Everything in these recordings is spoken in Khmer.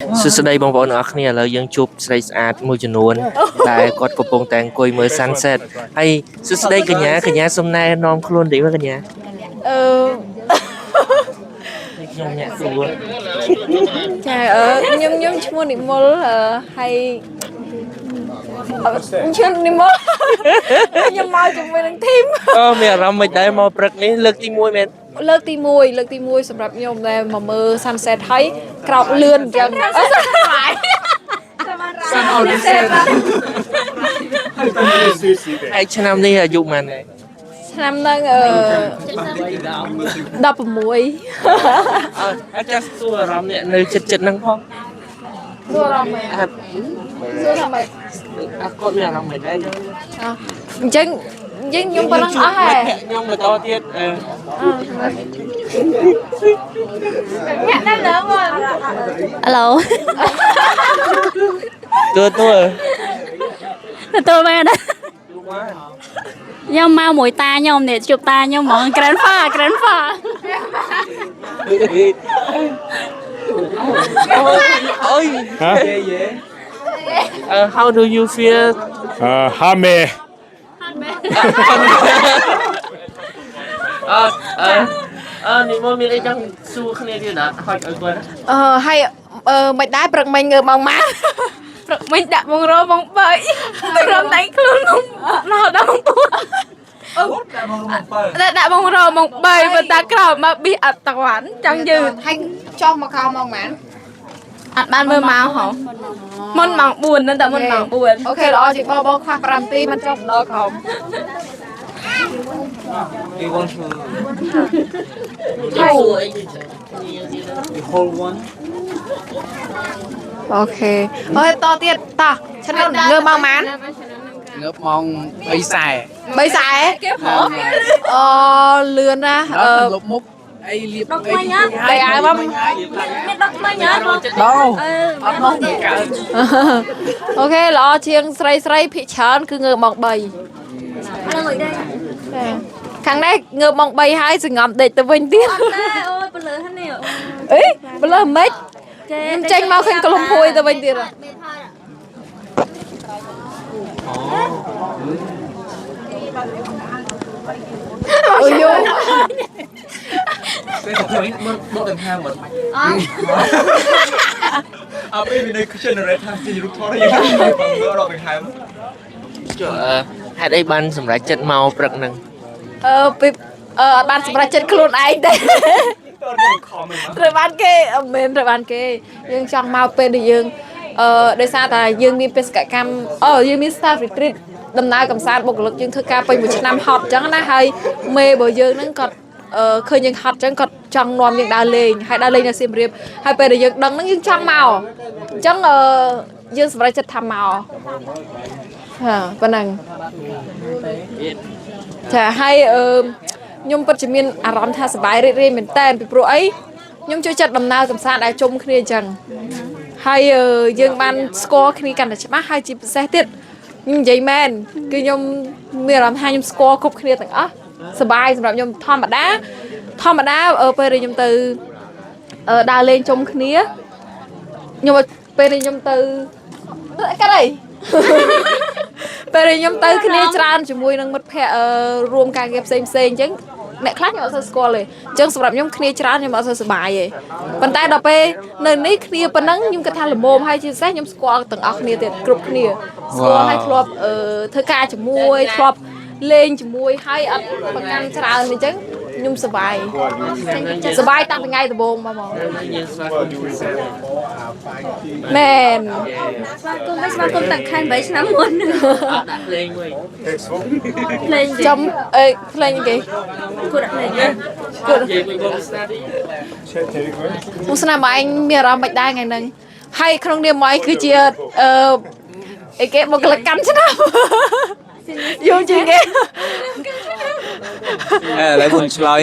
សួស្តីបងប្អូនអរគ្នាឥឡូវយើងជួបស្រីស្អាតមួយចំនួនដែលគាត់កំពុងតែអង្គុយមើល sunset ហើយសួស្តីកញ្ញាសុំណែនាំខ្លួនតិចមើលកញ្ញាខ្ញុំអ្នកសួរចាខ្ញុំឈ្មោះនិមលហើយឈ្មោះនិមលខ្ញុំមកជាមួយនឹងធីមមានអារម្មណ៍មិនដែរមកព្រឹកនេះលើកទី1មែនលើកទី1សម្រាប់ខ្ញុំដែលមកមើល sunset ហើយក្រោកលឿនអញ្ចឹងហើយឆ្នាំនេះអាយុប៉ុន្មានឆ្នាំហ្នឹង16អាចចាស់សួរអារម្មណ៍អ្នកនៅចិត្តហ្នឹងផងសួរអារម្មណ៍មែនសួរថាម៉េចគាត់មានអារម្មណ៍មិនដែរអញ្ចឹងខ្ញុំប៉ុណ្ណឹងអស់ហើយខ្ញុំបន្តទៀតអ្នកនៅលើមកឡូទទួលមែនខ្ញុំមកមួយតាខ្ញុំនេះជួបតាខ្ញុំហ្មង grandpa ôi how do you feel Hame និមលមានអីចង់សួរគ្នាទៀតណាហុចឲ្យគាត់ហើយមិនដែរព្រឹកមិញងើបមកម៉ាព្រឹកមិញដាក់មករមក3ព្រមតែខ្លួនមកដល់មក4ដាក់មករមក3ប៉ុន្តែក្រោយមកប៊ីអត់តវ៉ាន់ចង់យឺតហើយចុះមកកោមកម៉ានអត់បានមើលមកហ៎មុនម៉ោង4ហ្នឹងតែមុនម៉ោង4អូខេល្អជីបងខ្វះ5នាទីមិនចុះដល់ក្រោមYou want to the whole one អូខេហើយតទៀតតោះឆ្នេះងើបមកម៉ានងើបម៉ោង3:40គេព្រមលឿនណាលុបមុខអីលៀបអីតែឲ្យមកមានដឹកមិញអត់ដល់អត់មកកើតអូខេល្អជាងស្រីភិកច្រើនគឺងើបម៉ោង3ខាងនេះងើបម៉ោង3ហើយសង្ងំដេកទៅវិញទៀតអូយបលើហ្នឹងអីបលើមិនខ្ញុំចេញមកឃើញក្លុំភួយទៅវិញទៀតអូយយូពេលមកដល់ហាងមកពេលនៅ generate ថាជារូបថតយើងមើលដល់ទៅហាងហេតុអីបានសម្រេចចិត្តមកព្រឹកហ្នឹងពីអត់បានសម្រេចចិត្តខ្លួនឯងទេត្រូវបានគេមិនត្រូវបានគេយើងចង់មកពេលដែលយើងដោយសារតែយើងមានបេសកកម្មយើងមាន staff retreat ដំណើរកំសាន្តបុគ្គលិកយើងធ្វើការពេញមួយឆ្នាំហត់អញ្ចឹងណាហើយមេរបស់យើងហ្នឹងគាត់ឃើញយើងហត់អញ្ចឹងគាត់ចង់នាំយើងដើរលេងហើយដើរលេងនៅសៀមរាបហើយពេលដែលយើងដឹងហ្នឹងយើងចង់មកអញ្ចឹងយើងសម្រេចចិត្តថាមកប៉ុណ្ណឹងចាហើយខ្ញុំពិតជាមានអារម្មណ៍ថាសប្បាយរីករាយមែនតើពីព្រោះអីខ្ញុំចូលចិត្តដំណើរកំសាន្តដែលជុំគ្នាអញ្ចឹងហើយយើងបានស្គាល់គ្នាកាន់តែច្បាស់ហើយជាពិសេសទៀតខ្ញុំនិយាយមែនគឺខ្ញុំមានអារម្មណ៍ថាខ្ញុំស្គាល់គ្រប់គ្នាទាំងអស់សប្បាយសម្រាប់ខ្ញុំធម្មតាពេលដែលខ្ញុំទៅដើរលេងជុំគ្នាខ្ញុំពេលដែលខ្ញុំទៅកាត់អីពេលខ្ញុំទៅគ្នាច្រើនជាមួយនឹងមិត្តភ័ក្តិរួមការងារផ្សេងអញ្ចឹងអ្នកខ្លះខ្ញុំអត់សូវស្គាល់ទេអញ្ចឹងសម្រាប់ខ្ញុំគ្នាច្រើនខ្ញុំអត់សូវសប្បាយទេប៉ុន្តែដល់ពេលនៅនេះគ្នាប៉ុណ្ណឹងខ្ញុំគិតថាល្មមហើយជាពិសេសខ្ញុំស្គាល់ទាំងអស់គ្នាទៀតគ្រប់គ្នាស្គាល់ហើយធ្លាប់ធ្វើការជាមួយធ្លាប់លេងជាមួយហើយអត់ប្រកាន់ច្រើនអញ្ចឹងខ្ញុំសប្បាយតាំងពីថ្ងៃដំបូងមកមែនស្វាគមន៍តាំងខែ8ឆ្នាំមុនដាក់ភ្លេងវិញភ្លេងចំភ្លេងគេគួរដាក់ភ្លេងគួរនិយាយមួយបងស្នាឌីមកស្នាមកឯងមានអារម្មណ៍មិនដែរថ្ងៃហ្នឹងហើយក្នុងនាមមកឯងគឺជាអីគេបុគ្គលិកកម្មឆ្នាំយូរជាងគេឥឡូវមុនឆ្លើយ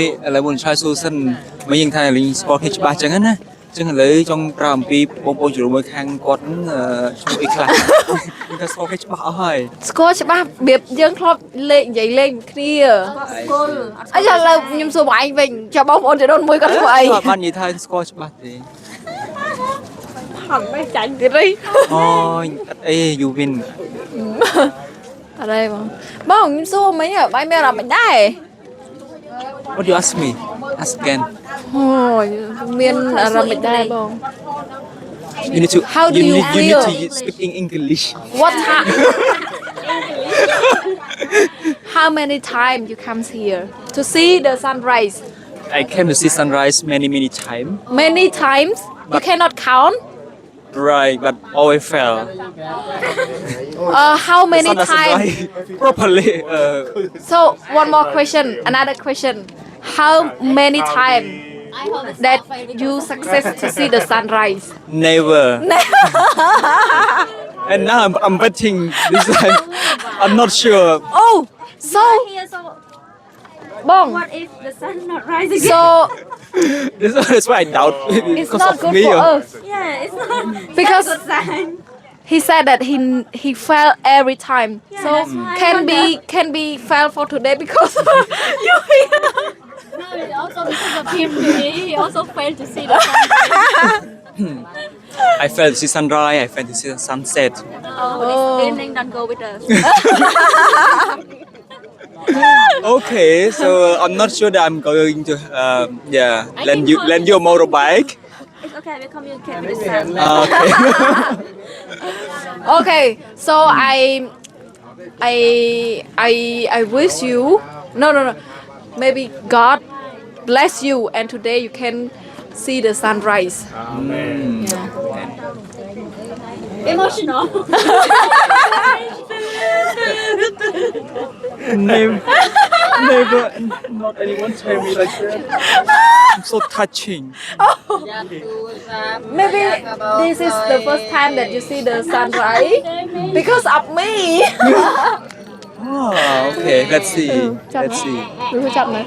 សួរសិនមកយើងថាលេងស្គាល់គ្នាច្បាស់ចឹងណាចឹងឥឡូវចង់ប្រាប់អំពីបងប្អូនជ្រុំមើលខាងគាត់ឈ្មោះអីខ្លះគាត់ស្គាល់គ្នាច្បាស់អស់ហើយស្គាល់ច្បាស់របៀបយើងធ្លាប់លេងនិយាយលេងគ្នាស្គាល់អញ្ចឹងឥឡូវខ្ញុំសួរបងឯងវិញចាំបងប្អូនចដូនមួយគាត់ធ្វើអីគាត់បាននិយាយថាស្គាល់ច្បាស់ទេហ ហត់មិនចាញ់ទៀតអី Ôi, ê, you win. អត់ទេបងខ្ញុំសួរមិញបាយមានអារម្មណ៍មិនដែរ What do you ask me? Ask again. អូយមានអារម្មណ៍មិនដែរបង You need to. How do you need, you need feel? to speak in English. What time How many times you come here to see the sunrise I came to see sunrise many times. many times you cannot count Right, but always fell. how The many sun doesn't times rise properly. so one more question another question how many times that you success to see the sunrise Never. And now I'm betting this time. I'm not sure. oh so Here, so បង what if the sun not rising again? so That's why I doubt it's because not of good me. for us Yeah, it's not Because- not a good sign. he said that he fell every time Yeah, so that's why I can be fell for today because you here No, it's also because of him. He also failed to see the sun. I failed to see sunrise. I failed to see the sunset. Oh, this evening don't go with us. Okay, so I'm not sure that I'm going to lend can you call lend you a motorbike. It's okay, we communicate with the sun. Okay. okay so I wish you no maybe God bless you and today you can see the sunrise Emotional. Never, not anyone tell me like that. I'm so touching. maybe this is the first time that you see the sunrise because of me Oh, okay. Let's see. Let's see. ดูจับไหม